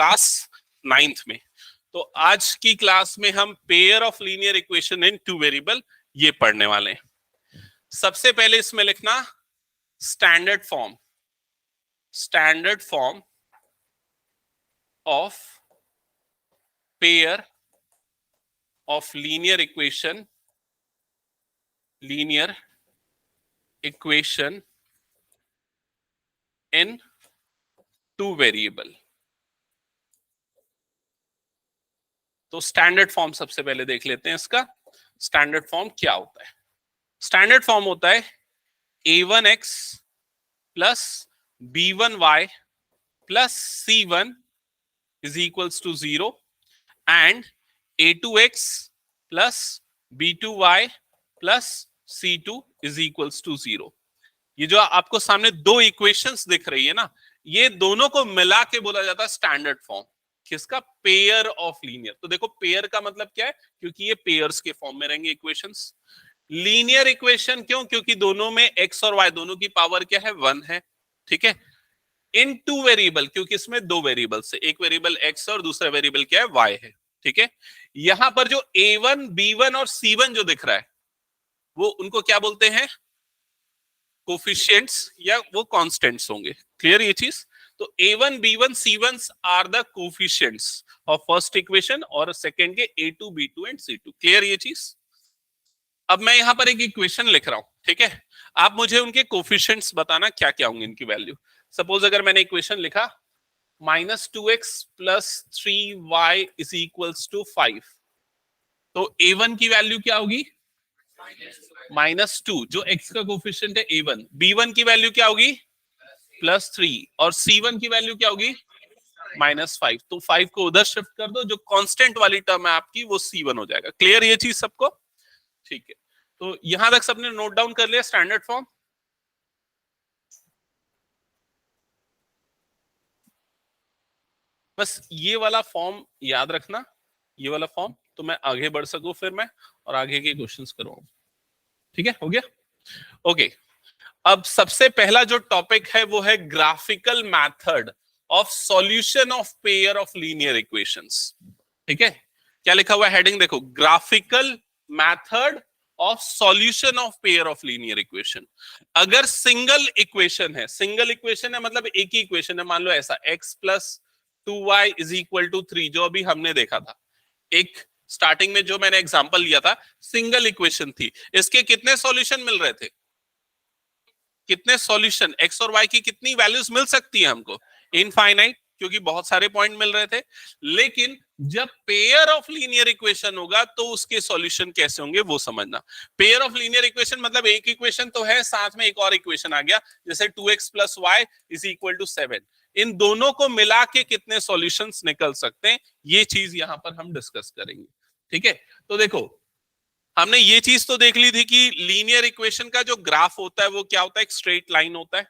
Class 9th में। तो आज की क्लास में हम pair of linear equation in two variable ये पढ़ने वाले हैं। सबसे पहले इसमें लिखना standard form of pair of linear equation in two variable. तो स्टैंडर्ड फॉर्म सबसे पहले देख लेते हैं। इसका स्टैंडर्ड फॉर्म क्या होता है? स्टैंडर्ड फॉर्म होता है a1x plus b1y plus c1 is equals to 0 and a2x plus b2y plus c2 is equals to 0। ये जो आपको सामने दो इक्वेशंस दिख रही है ना, ये दोनों को मिला के बोला जाता है स्टैंडर्ड फॉर्म। किसका? Pair of linear. तो देखो पेयर का मतलब क्या है, क्योंकि ये पेयर्स के फॉर्म में रहेंगे इक्वेशंस। लीनियर इक्वेशन क्यों? क्योंकि दोनों में x और y दोनों की पावर क्या है? 1 है। ठीक है। इन टू वेरिएबल, क्योंकि इसमें दो वेरिएबल्स है, एक वेरिएबल x और दूसरा वेरिएबल क्या है? y है। ठीक है। यहां पर जो a1, b1 और c1 जो दिख रहा है, वो उनको क्या बोलते हैं? कोफिशिएंट्स या वो कांस्टेंट्स होंगे। क्लियर ये चीज? तो a1, b1, c1 are the coefficients of first equation और सेकंड के a2, b2 and c2। Clear ये चीज? अब मैं यहां पर एक इक्वेशन लिख रहा हूं, ठीक है। आप मुझे उनके कोफिशिएंट्स बताना क्या क्या होंगे इनकी वैल्यू। सपोज अगर मैंने इक्वेशन लिखा -2x plus 3y is equals to 5, तो a1 की वैल्यू क्या होगी? -2, जो x का कोफिशिएंट है a1। b1 की वैल्यू क्या होगी? +3 और c1 की वैल्यू क्या होगी? -5। तो 5 को उधर शिफ्ट कर दो, जो कांस्टेंट वाली टर्म है आपकी वो c1 हो जाएगा। क्लियर ये चीज सबको? ठीक है। तो यहां तक सबने नोट डाउन कर लिया स्टैंडर्ड फॉर्म? बस ये वाला फॉर्म याद रखना, ये वाला फॉर्म, तो मैं आगे बढ़ सकूं फिर मैं और आगे के क्वेश्चंस करूंगा। ठीक है, हो गया? ओके। अब सबसे पहला जो टॉपिक है वो है graphical method of solution of pair of linear equations. ठीक है। क्या लिखा हुआ है हेडिंग देखो, graphical method of solution of pair of linear equation. अगर सिंगल इक्वेशन है मतलब एक ही इक्वेशन है, मान लो ऐसा x plus 2y is equal to 3, जो अभी हमने देखा था। एक स्टार्टिंग में जो मैंने एग्जांपल लिया था, सिंगल इक्वेशन थी। इसके कितने सॉल्यूशन मिल रहे थे? कितने सॉल्यूशन? x और y की कितनी वैल्यूज मिल सकती है हमको? इनफाइनाइट, क्योंकि बहुत सारे पॉइंट मिल रहे थे। लेकिन जब पेयर ऑफ लीनियर इक्वेशन होगा तो उसके सॉल्यूशन कैसे होंगे वो समझना। पेयर ऑफ लीनियर इक्वेशन मतलब एक इक्वेशन तो है, साथ में एक और इक्वेशन आ गया, जैसे 2x plus y is equal to 7। इन दोनों को मिला के कितने सॉल्यूशंस निकल सकते हैं, ये चीज यहां पर हम डिस्कस करेंगे। ठीक है। तो देखो, हमने ये चीज तो देख ली थी कि लीनियर इक्वेशन का जो ग्राफ होता है वो क्या होता है? एक स्ट्रेट लाइन होता है।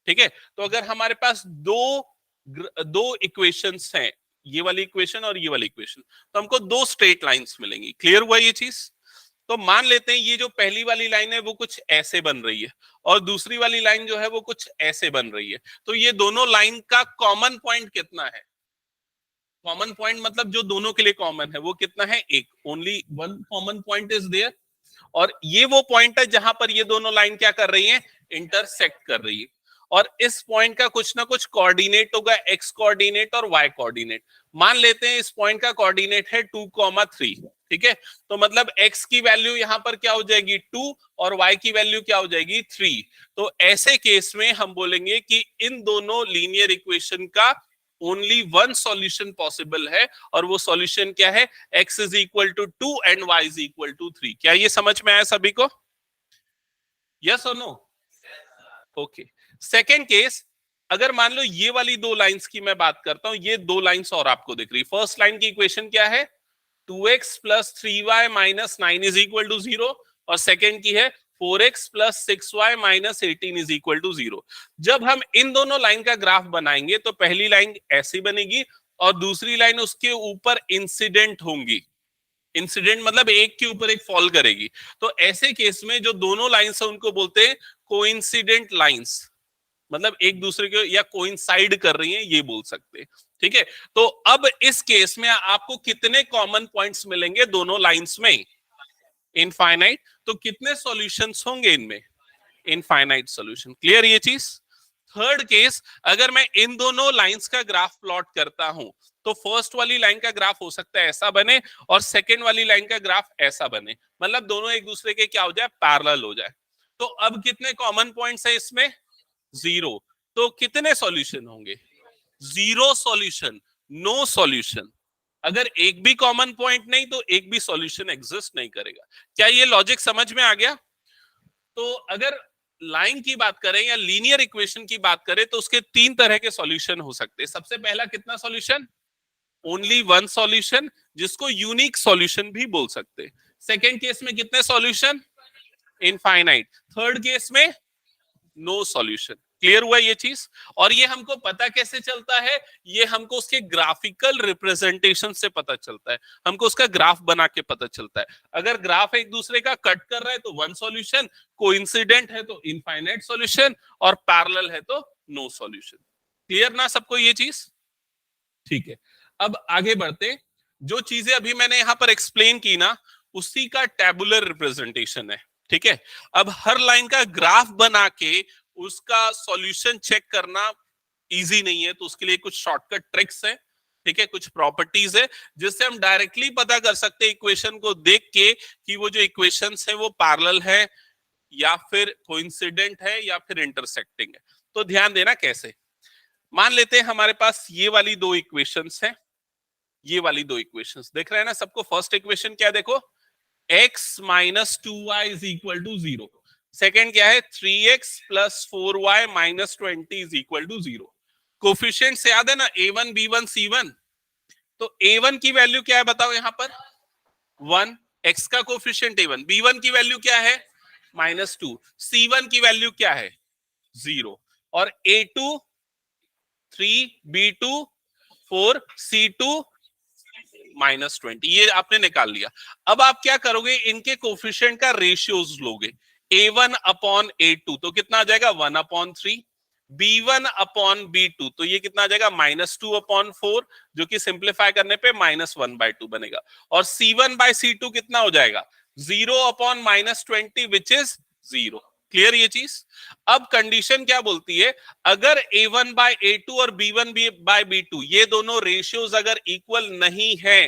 ठीक है। तो अगर हमारे पास दो इक्वेशंस हैं, ये वाली इक्वेशन और ये वाली इक्वेशन, तो हमको दो स्ट्रेट लाइंस मिलेंगी। क्लियर हुआ ये चीज? तो मान लेते हैं ये जो पहली वाली लाइन है वो कुछ ऐसे बन रही है और दूसरी वाली लाइन जो है वो कुछ ऐसे बन रही है। तो ये दोनों लाइन का कॉमन पॉइंट कितना है? कॉमन पॉइंट मतलब जो दोनों के लिए कॉमन है वो कितना है? एक। Only one common point is there. और ये वो पॉइंट है जहां पर ये दोनों लाइन क्या कर रही हैं? इंटरसेक्ट कर रही है। और इस पॉइंट का कुछ ना कुछ कोऑर्डिनेट होगा, एक्स कोऑर्डिनेट और वाई कोऑर्डिनेट। मान लेते हैं इस पॉइंट का कोऑर्डिनेट है 2,3। ठीक है। तो मतलब x की वैल्यू यहां पर क्या हो जाएगी? 2 और y की वैल्यू क्या हो जाएगी? 3। तो ऐसे केस में हम बोलेंगे कि इन दोनों लीनियर इक्वेशन का ओनली वन सॉल्यूशन पॉसिबल है, और वो सॉल्यूशन क्या है? x is equal to 2 and y is equal to 3। क्या ये समझ में आया सभी को? यस और नो? ओके। सेकेंड केस, अगर मान लो ये वाली दो लाइंस की मैं बात करता हूं, ये दो लाइंस और आपको दिख रही। फर्स्ट लाइन की इक्वेशन क्या है? 2x plus 3y minus 9 is equal to 0, और सेकेंड की है 4x plus 6y minus 18 is equal to 0। जब हम इन दोनों लाइन का ग्राफ बनाएंगे तो पहली लाइन ऐसी बनेगी और दूसरी लाइन उसके ऊपर इंसिडेंट होंगी। इंसिडेंट मतलब एक के ऊपर एक फॉल करेगी। तो ऐसे केस में जो दोनों लाइंस है उनको बोलते हैं कोइंसिडेंट लाइंस, मतलब एक दूसरे के या कोइंसाइड कर रही हैं, ये बोल सकते हैं। ठीक है, तो अब इस केस में आपको कितने कॉमन पॉइंट्स मिलेंगे दोनों लाइंस में? इनफाइनाइट। तो कितने सॉल्यूशंस होंगे इनमें? Infinite solution. क्लियर ये चीज? थर्ड केस, अगर मैं इन दोनों लाइंस का ग्राफ प्लॉट करता हूं तो फर्स्ट वाली लाइन का ग्राफ हो सकता है ऐसा बने और सेकेंड वाली लाइन का ग्राफ ऐसा बने, मतलब दोनों एक दूसरे के क्या हो जाए? पैरेलल हो जाए। तो अब कितने कॉमन पॉइंट्स है इसमें? 0। तो कितने सॉल्यूशन होंगे? 0 सॉल्यूशन, नो सॉल्यूशन। अगर एक भी कॉमन पॉइंट नहीं तो एक भी सॉल्यूशन एग्जिस्ट नहीं करेगा। क्या ये लॉजिक समझ में आ गया? तो अगर लाइन की बात करें या लीनियर इक्वेशन की बात करें तो उसके 3 तरह के सॉल्यूशन हो सकते हैं। सबसे पहला कितना सॉल्यूशन? ओनली वन सॉल्यूशन, जिसको यूनिक सॉल्यूशन भी बोल सकते हैं। सेकेंड केस में कितने सॉल्यूशन? इनफाइनाइट। थर्ड केस में नो सॉल्यूशन। क्लियर हुआ ये चीज? और ये हमको पता कैसे चलता है? ये हमको उसके ग्राफिकल रिप्रेजेंटेशन से पता चलता है, हमको उसका ग्राफ बना के पता चलता है। अगर ग्राफ एक दूसरे का कट कर रहा है तो वन सॉल्यूशन, कोइंसिडेंट है तो इनफाइनाइट सॉल्यूशन, और पैरेलल है तो नो सॉल्यूशन। क्लियर ना सबको ये चीज? ठीक है, अब आगे बढ़ते। जो चीजें अभी मैंने यहां पर एक्सप्लेन की ना, उसी का टेबुलर रिप्रेजेंटेशन है। ठीक है, अब हर लाइन का ग्राफ बना के उसका सॉल्यूशन चेक करना इजी नहीं है, तो उसके लिए कुछ शॉर्टकट ट्रिक्स है। ठीक है, कुछ प्रॉपर्टीज है जिससे हम डायरेक्टली पता कर सकते हैं इक्वेशन को देख के कि वो जो इक्वेशंस है वो पैरेलल है या फिर कोइंसिडेंट है या फिर इंटरसेक्टिंग है। तो ध्यान देना कैसे। मान लेते हैं हमारे पास ये वाली दो इक्वेशंस है, ये वाली दो इक्वेशंस देख रहे हैं ना सबको। फर्स्ट इक्वेशन क्या देखो, x minus 2y is equal to 0। Second क्या है, 3x plus 4y minus 20 is equal to 0। Coefficients याद है ना, a1 b1 c1। तो a1 की वैल्यू क्या है बताओ यहां पर? 1। x का कोफिशिएंट a1। b1 की वैल्यू क्या है? -2। c1 की वैल्यू क्या है? 0। और a2 3, b2 4, c2 -20, ये आपने निकाल लिया। अब आप क्या करोगे, इनके कोफिशिएंट का रेशियोज लोगे। a1 अपॉन a2 तो कितना आ जाएगा? 1/3। b1 अपॉन b2 तो ये कितना आ जाएगा? -2/4, जो कि सिंप्लीफाई करने पे -1/2 बनेगा। और c1/c2 कितना हो जाएगा? 0/-20 विच इज 0। क्लियर ये चीज? अब कंडीशन क्या बोलती है, अगर a1/a2 और b1/b2 ये दोनों रेशियोज अगर इक्वल नहीं है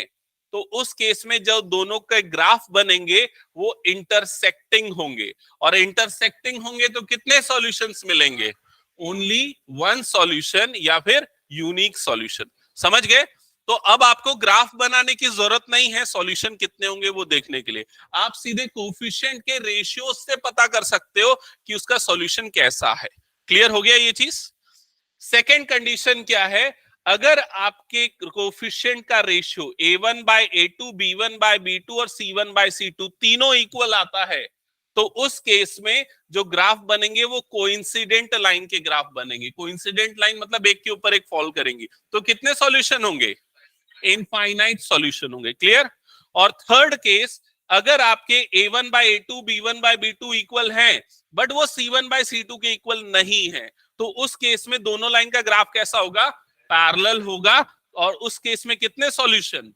तो उस केस में जो दोनों के ग्राफ बनेंगे वो इंटरसेक्टिंग होंगे। और इंटरसेक्टिंग होंगे तो कितने सॉल्यूशंस मिलेंगे? ओनली वन सॉल्यूशन या फिर यूनिक सॉल्यूशन। समझ गए? तो अब आपको ग्राफ बनाने की जरूरत नहीं है सॉल्यूशन कितने होंगे वो देखने के लिए। आप सीधे कोफिशिएंट के रेशियो से पता कर सकते हो कि उसका सॉल्यूशन कैसा है। क्लियर हो गया ये चीज? सेकेंड कंडीशन क्या है, अगर आपके कोफिशिएंट का रेशियो a1/a2, b1/b2 और c1/c2 तीनों इक्वल आता है तो उस केस में जो ग्राफ बनेंगे वो कोइंसिडेंट लाइन के ग्राफ बनेंगे। कोइंसिडेंट लाइन मतलब एक के ऊपर एक फॉल करेंगी। तो कितने सॉल्यूशन होंगे? इनफाइनाइट सॉल्यूशन होंगे। क्लियर? और थर्ड केस, अगर आपके a1/a2 b1/b2 इक्वल हैं बट वो c1/c2 के इक्वल नहीं है तो उस केस में दोनों लाइन का ग्राफ कैसा होगा? पैरेलल होगा। और उस केस में कितने सॉल्यूशन?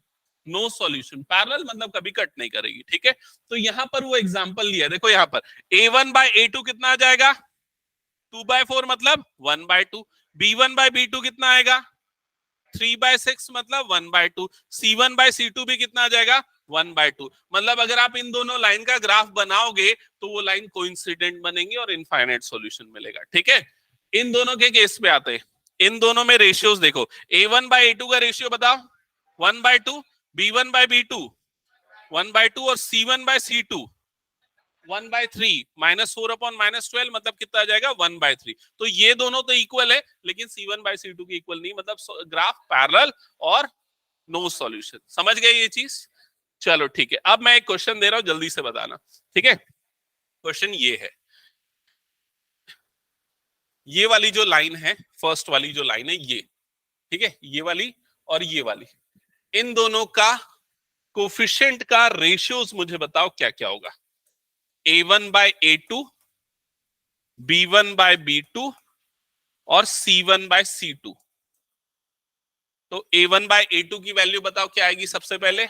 No solution. पैरेलल मतलब कभी कट नहीं करेगी। ठीक है, तो यहां पर वो एग्जांपल लिया, देखो यहां पर a1/a2 कितना आ जाएगा? 2/4 मतलब 1/2। b1/b2 कितना आएगा? 3/6 मतलब 1/2। c1/c2 भी कितना आ जाएगा? 1/2। मतलब अगर आप इन दोनों लाइन का ग्राफ बनाओगे तो वो लाइन कोइंसिडेंट बनेगी और इनफाइनाइट सॉल्यूशन मिलेगा। ठीक है, इन दोनों के केस पे आते हैं। इन दोनों में रेशियोज देखो, a1/a2 का रेशियो बताओ? 1/2। b1/b2 1/2 और c1/c2 1/3। -4/-12 मतलब कितना आ जाएगा? 1/3। तो ये दोनों तो इक्वल है लेकिन c1/c2 के इक्वल नहीं, मतलब ग्राफ पैरेलल और नो सॉल्यूशन। समझ गए ये चीज? चलो ठीक है, अब मैं एक क्वेश्चन दे रहा हूं, जल्दी से बताना। ठीक है, क्वेश्चन ये है, ये वाली जो लाइन है, फर्स्ट वाली जो लाइन है ये, ठीक है, ये वाली और ये वाली, इन दोनों का कोफिशिएंट का रेशियोज मुझे बताओ क्या क्या होगा? a1/a2, b1/b2 और c1/c2। तो a1/a2 की वैल्यू बताओ क्या आएगी सबसे पहले,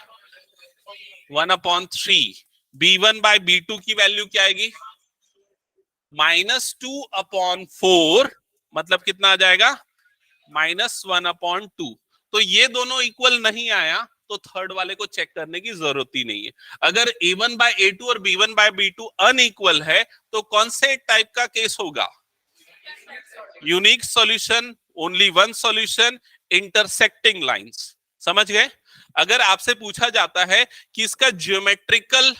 1/3। b1/b2 की वैल्यू क्या आएगी, -2/4, मतलब कितना आ जाएगा, -1/2। तो ये दोनों इक्वल नहीं आया तो थर्ड वाले को चेक करने की जरूरत ही नहीं है। अगर a1/a2 और b1/b2 अनइक्वल है तो कौन से टाइप का केस होगा, unique solution, only one solution, intersecting lines. समझ गए। अगर आपसे पूछा जाता है कि इसका ज्योमेट्रिकल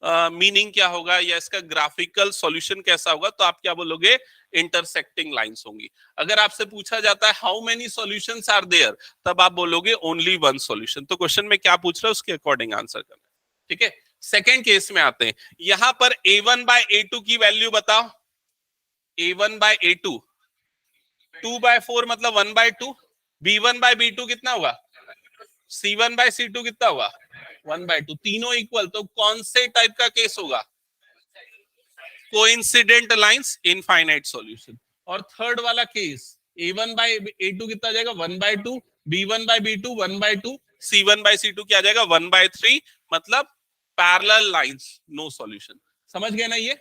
मीनिंग क्या होगा या इसका ग्राफिकल सॉल्यूशन कैसा होगा, तो आप क्या बोलोगे, इंटरसेक्टिंग लाइंस होंगी। अगर आपसे पूछा जाता है how many solutions are there, तब आप बोलोगे ओनली वन सॉल्यूशन। तो क्वेश्चन में क्या पूछ रहा है उसके अकॉर्डिंग आंसर करना। ठीक है, सेकेंड केस में आते हैं। यहां पर a1/a2 की वैल्यू बताओ, a1/a2 2/4 मतलब 1/2, b1/b2 कितना हुआ, c1/c2 कितना हुआ 1/2, तीनों इक्वल। तो कौन से टाइप का केस होगा, कोइंसिडेंट लाइंस, इनफाइनाइट सॉल्यूशन। और थर्ड वाला केस a1/a2 कितना जाएगा 1/2, b1/b2 1/2, c1/c2 क्या जाएगा 1/3, मतलब पैरेलल लाइंस, नो सॉल्यूशन। समझ गए ना ये।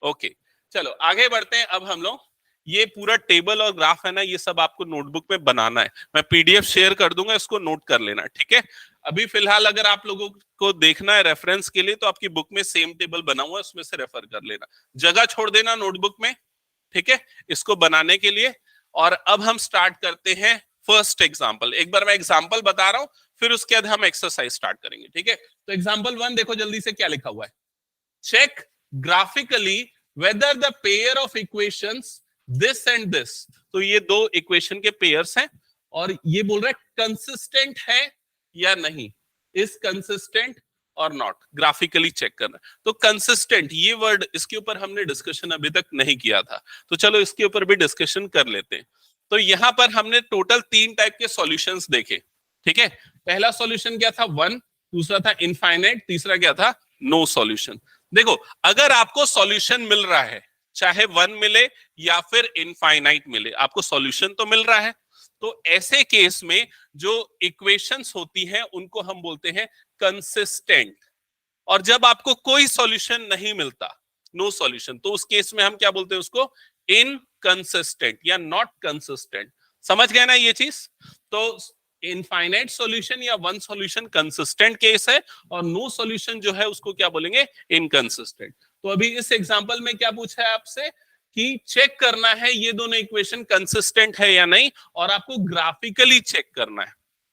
ओके चलो आगे बढ़ते हैं। अब हम लोग ये पूरा टेबल और ग्राफ है ना, ये सब आपको नोटबुक में बनाना है। मैं पीडीएफ शेयर कर दूंगा, इसको नोट कर लेना। ठीक है, अभी फिलहाल अगर आप लोगों को देखना है रेफरेंस के लिए तो आपकी बुक में सेम टेबल बना हुआ है, उसमें से रेफर कर लेना, जगह छोड़ देना नोटबुक में। ठीक है, इसको बनाने के लिए। और अब हम स्टार्ट करते हैं फर्स्ट एग्जाम्पल। एक बार मैं एग्जाम्पल बता रहा हूं, फिर उसके बाद हम एक्सरसाइज स्टार्ट करेंगे। ठीक है, तो एग्जाम्पल 1 देखो जल्दी से क्या लिखा हुआ है, check graphically whether the pair of equations this and this, तो ये दो इक्वेशन के पेयर्स हैं और ये बोल रहा है कंसिस्टेंट है या नहीं, इज कंसिस्टेंट और नॉट, ग्राफिकली चेक करना। तो कंसिस्टेंट ये वर्ड, इसके ऊपर हमने डिस्कशन अभी तक नहीं किया था, तो चलो इसके ऊपर भी डिस्कशन कर लेते हैं। तो यहां पर हमने टोटल 3 टाइप के सॉल्यूशंस देखे। ठीक है, पहला सॉल्यूशन क्या था 1, दूसरा था इनफाइनाइट, तीसरा क्या था नो सॉल्यूशन। देखो अगर आपको सॉल्यूशन मिल रहा है, चाहे 1 मिले या फिर इनफाइनाइट मिले, आपको सॉल्यूशन तो मिल रहा है, तो ऐसे केस में जो इक्वेशंस होती हैं उनको हम बोलते हैं कंसिस्टेंट। और जब आपको कोई सॉल्यूशन नहीं मिलता, नो सॉल्यूशन, तो उस केस में हम क्या बोलते हैं उसको, इनकंसिस्टेंट या नॉट कंसिस्टेंट। समझ गए ना ये चीज। तो इनफाइनाइट सॉल्यूशन या वन सॉल्यूशन कंसिस्टेंट केस है, और नो सॉल्यूशन जो है उसको क्या बोलेंगे, इनकंसिस्टेंट। तो अभी इस एग्जांपल में क्या पूछा है आपसे कि चेक करना है ये दोनों इक्वेशन कंसिस्टेंट है या नहीं, और आपको ग्राफिकली चेक करना है।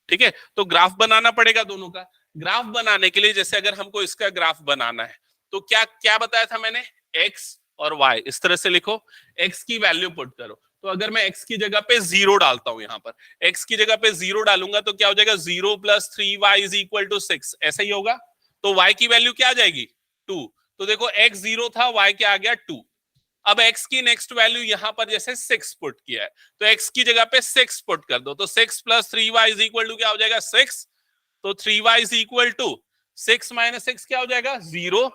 ठीक है, तो ग्राफ बनाना पड़ेगा दोनों का। ग्राफ बनाने के लिए जैसे अगर हमको इसका ग्राफ बनाना है तो क्या क्या बताया था मैंने, एक्स और वाई, इस तरह से लिखो, एक्स की वैल्यू पुट करो। तो अगर मैं x की जगह पे 0 डालता हूं, यहां पर x की जगह पे 0 डालूंगा तो क्या हो जाएगा, 0 + 3y = 6, ऐसा ही होगा। तो y की वैल्यू क्या आ जाएगी 2। तो देखो x 0 था, y क्या आ गया 2। अब x की नेक्स्ट वैल्यू यहां पर जैसे 6 पुट किया है, तो x की जगह पे 6 पुट कर दो, तो 6 + 3y = क्या हो जाएगा 6। तो 3y = 6 - 6 क्या हो जाएगा 0,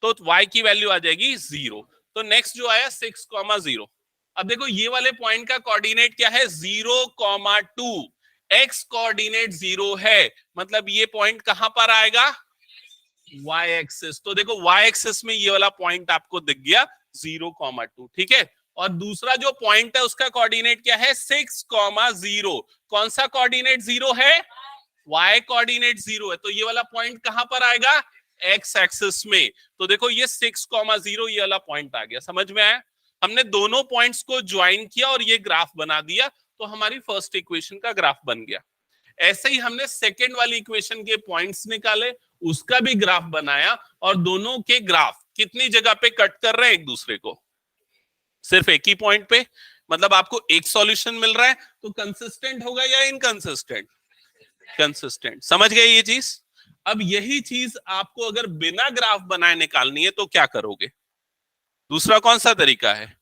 तो y की वैल्यू आ जाएगी 0। तो नेक्स्ट जो आया 6,0। अब देखो ये वाले पॉइंट का कोऑर्डिनेट क्या है 0,2, x कोऑर्डिनेट 0 है, मतलब ये पॉइंट कहां पर आएगा, y एक्सिस। तो देखो y एक्सिस में ये वाला पॉइंट आपको दिख गया 0,2। ठीक है, और दूसरा जो पॉइंट है उसका कोऑर्डिनेट क्या है 6,0। कौन सा कोऑर्डिनेट 0 है, y कोऑर्डिनेट 0 है, तो ये वाला पॉइंट कहां पर आएगा, x एक्सिस में। तो देखो ये 6,0 ये वाला पॉइंट आ गया। समझ में आया, हमने दोनों पॉइंट्स को ज्वाइन किया और ये ग्राफ बना दिया, तो हमारी फर्स्ट इक्वेशन का ग्राफ बन गया। ऐसे ही हमने सेकेंड वाली इक्वेशन के पॉइंट्स निकाले, उसका भी ग्राफ बनाया, और दोनों के ग्राफ कितनी जगह पे कट कर रहे हैं एक दूसरे को, सिर्फ एक ही पॉइंट पे। मतलब आपको एक सॉल्यूशन मिल रहा है, तो कंसिस्टेंट होगा या इनकंसिस्टेंट, कंसिस्टेंट। समझ गए ये चीज। अब यही चीज आपको अगर बिना ग्राफ बनाए निकालनी है तो क्या करोगे, दूसरा कौन सा तरीका है,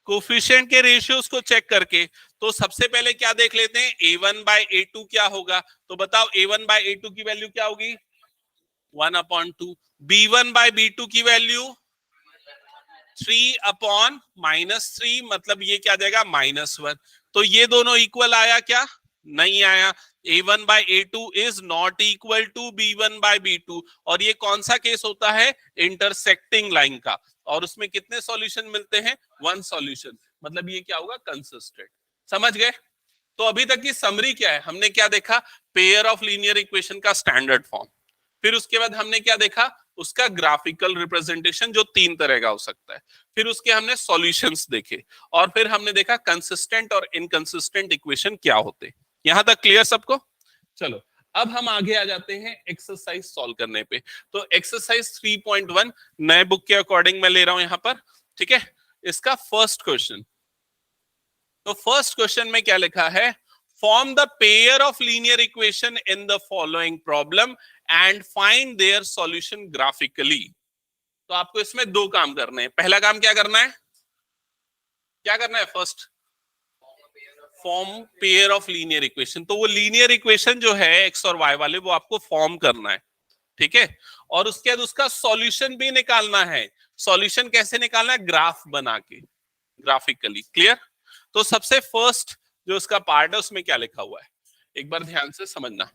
कोफिशिएंट के रेशियोज को चेक करके। तो सबसे पहले क्या देख लेते हैं, a1/a2 क्या होगा, तो बताओ a1/a2 की वैल्यू क्या होगी 1/2, b1/b2 की वैल्यू 3/-3, मतलब ये क्या जाएगा -1। तो ये दोनों इक्वल आया क्या, नहीं आया। a1 by a2 is not equal to b1 by b2, और ये कौन सा केस होता है, इंटरसेक्टिंग लाइन का, और उसमें कितने सॉल्यूशन मिलते हैं, वन सॉल्यूशन, मतलब ये क्या होगा, कंसिस्टेंट। समझ गए? तो अभी तक की समरी क्या है, हमने क्या देखा, पेयर ऑफ लीनियर इक्वेशन का स्टैंडर्ड फॉर्म, फिर उसके बाद हमने क्या देखा, उसका ग्राफिकल रिप्रेजेंटेशन जो तीन तरह का हो सकता है, फिर उसके हमने सॉल्यूशंस देखे, और फिर हमने देखा कंसिस्टेंट और इनकंसिस्टेंट इक्वेशन क्या होते। यहां तक क्लियर सबको? चलो अब हम आगे आ जाते हैं एक्सरसाइज सॉल्व करने पे। तो एक्सरसाइज 3.1 नए बुक के अकॉर्डिंग मैं ले रहा हूं यहां पर, ठीक है। इसका फर्स्ट क्वेश्चन, तो फर्स्ट क्वेश्चन में क्या लिखा है, form the pair of linear equation in the following problem and find their solution graphically. तो आपको इसमें दो काम करने हैं। पहला काम क्या करना है, क्या करना है, first form pair of linear equation. तो वो लीनियर इक्वेशन जो है एक्स और वाई वाले, वो आपको फॉर्म करना है, ठीक है। और उसके बाद उसका सॉल्यूशन भी निकालना है। सॉल्यूशन कैसे निकालना है, ग्राफ बना के, ग्राफिकली। क्लियर? तो सबसे फर्स्ट जो उसका पार्ट है उसमें क्या लिखा हुआ है, एक बार ध्यान से समझना।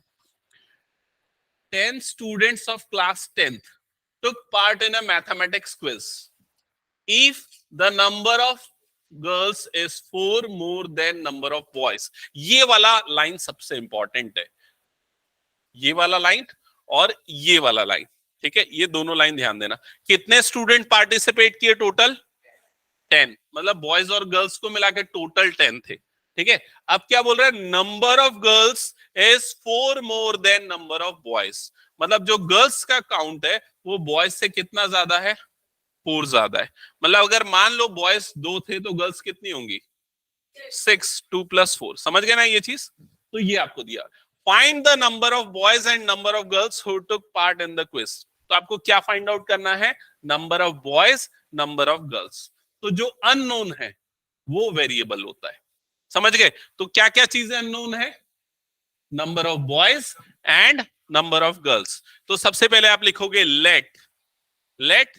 10 students of class 10th took part in a mathematics quiz. If the number of girls is 4 more than number of boys, ये वाला लाइन सबसे इंपॉर्टेंट है, ये वाला लाइन और ये वाला लाइन, ठीक है। ये दोनों लाइन ध्यान देना। कितने स्टूडेंट पार्टिसिपेट किए, टोटल 10, मतलब बॉयज और गर्ल्स को मिला के टोटल 10 थे, ठीक है। अब क्या बोल रहा है, number of girls is 4 more than number of boys, मतलब जो गर्ल्स का काउंट है वो बॉयज से कितना ज्यादा है, 4 ज्यादा है। मतलब अगर मान लो बॉयज 2 थे तो गर्ल्स कितनी होंगी, 6, 2 + 4। समझ गए ना ये चीज? तो ये आपको दिया, find the number of boys and number of girls who took part in the quiz. तो आपको क्या फाइंड आउट करना है, number of boys, number of girls. तो जो अननोन है वो वेरिएबल होता है। समझ गए? तो क्या क्या चीजें अननोन है, number of boys and number of girls. तो सबसे पहले आप लिखोगे let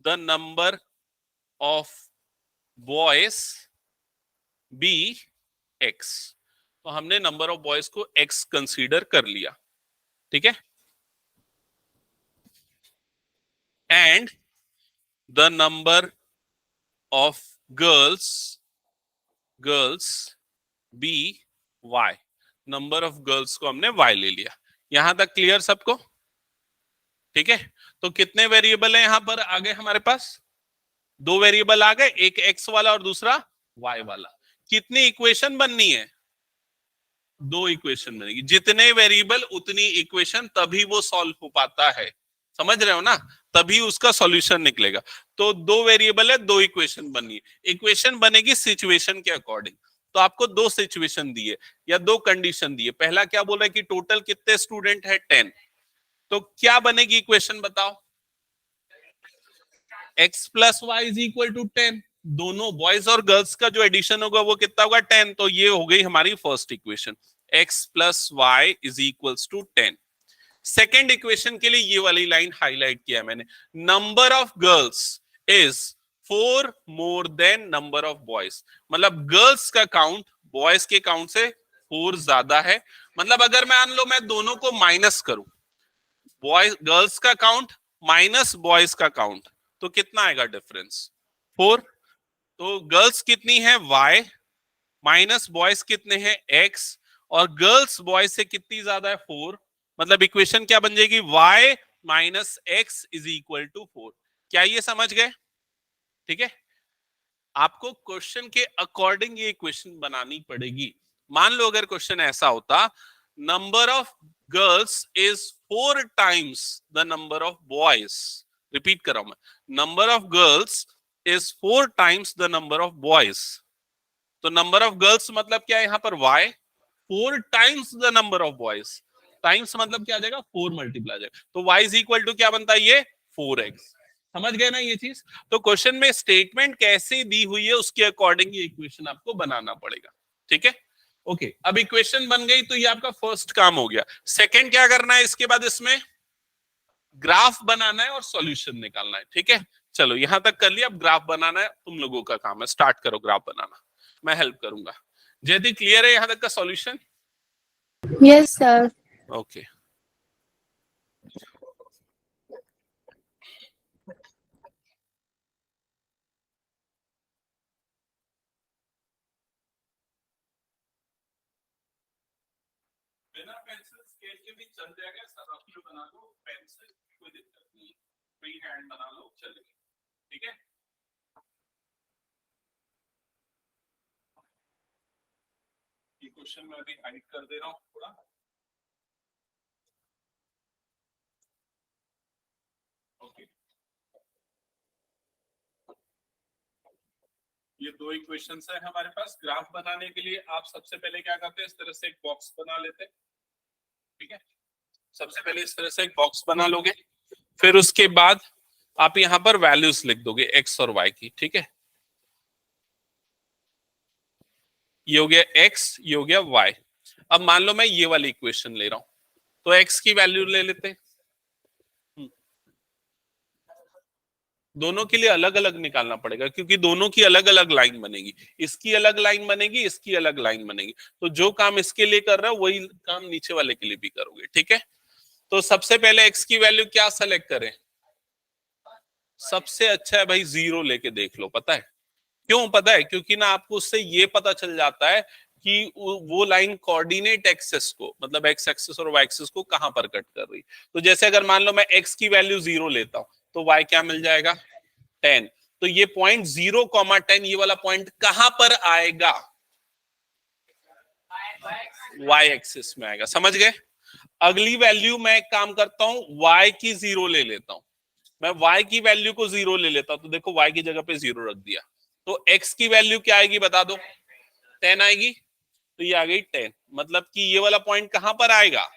the number of boys be x. तो हमने नंबर ऑफ बॉयज को एक्स कंसीडर कर लिया, ठीक है। And the number of girls be y, number of girls को हमने वाई ले लिया। यहां तक क्लियर सबको? ठीक है। तो कितने वेरिएबल है यहां पर आगे हमारे पास, दो वेरिएबल आ गए, एक एक्स वाला और दूसरा वाई वाला। कितनी इक्वेशन बननी है, दो इक्वेशन बनेगी। जितने वेरिएबल उतनी इक्वेशन, तभी वो सॉल्व हो पाता है। समझ रहे हो ना? तभी उसका सॉल्यूशन निकलेगा। तो दो वेरिएबल है, दो इक्वेशन बनी है। इक्वेशन बनेगी सिचुएशन के अकॉर्डिंग। तो आपको दो सिचुएशन दिए या दो कंडीशन दिए। पहला क्या बोल रहा है कि टोटल कितने स्टूडेंट है, 10। तो क्या बनेगी इक्वेशन बताओ, x + y = 10। दोनों बॉयज और गर्ल्स का जो एडिशन होगा वो कितना होगा, 10। तो ये हो गई हमारी first equation, x + y = 10। Second equation के लिए ये वाली लाइन हाईलाइट किया मैंने, number of girls is 4 more than number of boys, मतलब गर्ल्स का काउंट बॉयज के काउंट से 4 ज्यादा है। मतलब अगर मान लो मैं दोनों को माइनस करूं, बॉयज गर्ल्स का काउंट माइनस बॉयज का काउंट, तो कितना आएगा डिफरेंस, 4। तो गर्ल्स कितनी है y, माइनस बॉयज कितने हैं x, और गर्ल्स बॉयज से कितनी ज्यादा है, 4। मतलब इक्वेशन क्या बन जाएगी, y - x = 4। क्या ये समझ गए? ठीक है। आपको क्वेश्चन के अकॉर्डिंग ये इक्वेशन बनानी पड़ेगी। मान लो अगर क्वेश्चन ऐसा होता, number of girls is 4 times the number of boys. Repeat कर रहा हूं मैं, number of girls is 4 times the number of boys. तो नंबर ऑफ गर्ल्स मतलब क्या है यहाँ पर, y, 4 times the number of boys. Times मतलब क्या आ जाएगा, 4 मल्टीप्लाई आ जाएगा। तो y = क्या बनता है, ये 4x। समझ गए ना ये चीज? तो क्वेश्चन में स्टेटमेंट कैसे दी हुई है उसके अकॉर्डिंग ये इक्वेशन आपको बनाना पड़ेगा, ठीक है। ओके, अब इक्वेशन बन गई तो ये आपका फर्स्ट काम हो गया। सेकंड क्या करना है, इसके बाद इसमें ग्राफ बनाना है और सॉल्यूशन निकालना है, ठीक है। चलो यहां तक कर लिया, अब ग्राफ बनाना है तुम लोगों का काम है। स्टार्ट करो ग्राफ बनाना, मैं हेल्प करूंगा। जयदीप क्लियर है यहां तक का सॉल्यूशन? Yes, sir. ओके, बिना पेंसिल स्केल के भी चल जाएगा, सब रफ बना लो, पेंसिल कोई दिक्कत नहीं, फ्री हैंड बना लो चलेगा, ठीक है। ये क्वेश्चन मैं अभी हाइड कर दे रहा हूँ थोड़ा। ओके, ये दो इक्वेशंस है हमारे पास। ग्राफ बनाने के लिए आप सबसे पहले क्या करते हैं, इस तरह से एक बॉक्स बना लेते हैं, ठीक है। सबसे पहले इस तरह से एक बॉक्स बना लोगे, फिर उसके बाद आप यहाँ पर वैल्यूज लिख दोगे एक्स और वाई की, ठीक है। ये हो गया एक्स, ये हो गया वाई। अब मान लो मैं ये वाली इक्वेशन ले रहा हूं, तो एक्स की वैल्यू ले लेते हैं। दोनों के लिए अलग अलग निकालना पड़ेगा, क्योंकि दोनों की अलग अलग लाइन बनेगी, इसकी अलग लाइन बनेगी, इसकी अलग लाइन बनेगी। तो जो काम इसके लिए कर रहा है वही काम नीचे वाले के लिए भी करोगे, ठीक है। तो सबसे पहले एक्स की वैल्यू क्या सेलेक्ट करें? सबसे अच्छा है भाई जीरो लेके देख लो। पता है क्यों? पता है क्योंकि ना आपको उससे ये पता चल जाता है कि वो लाइन कोऑर्डिनेट एक्सेस को, मतलब एक्स एक्सिस और वाई एक्सिस को कहां पर कट कर रही। तो जैसे अगर मान लो मैं एक्स की वैल्यू जीरो लेता हूं, तो वाई क्या मिल जाएगा? 10। तो ये पॉइंट 0,10, ये वाला पॉइंट कहां पर आएगा? वाई एक्सिस में आएगा। समझ गए? अगली वैल्यू मैं एक काम करता हूं, वाई की जीरो ले लेता हूं। मैं y की वैल्यू को जीरो ले लेता हूं, तो देखो y की जगह पे जीरो रख दिया, तो x की वैल्यू क्या आएगी बता दो? 10 आएगी। तो ये आ गई 10, मतलब कि ये वाला पॉइंट कहां पर आएगा?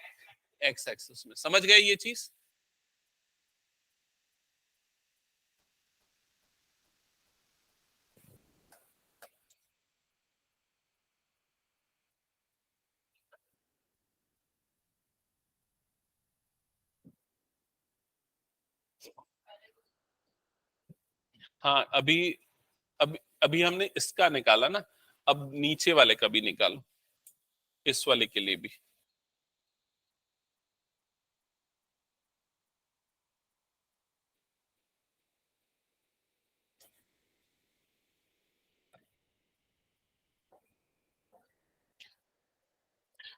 x एक्सिस में। समझ गए ये चीज? हाँ, अभी अभी हमने इसका निकाला ना, अब नीचे वाले का भी निकालो, इस वाले के लिए भी।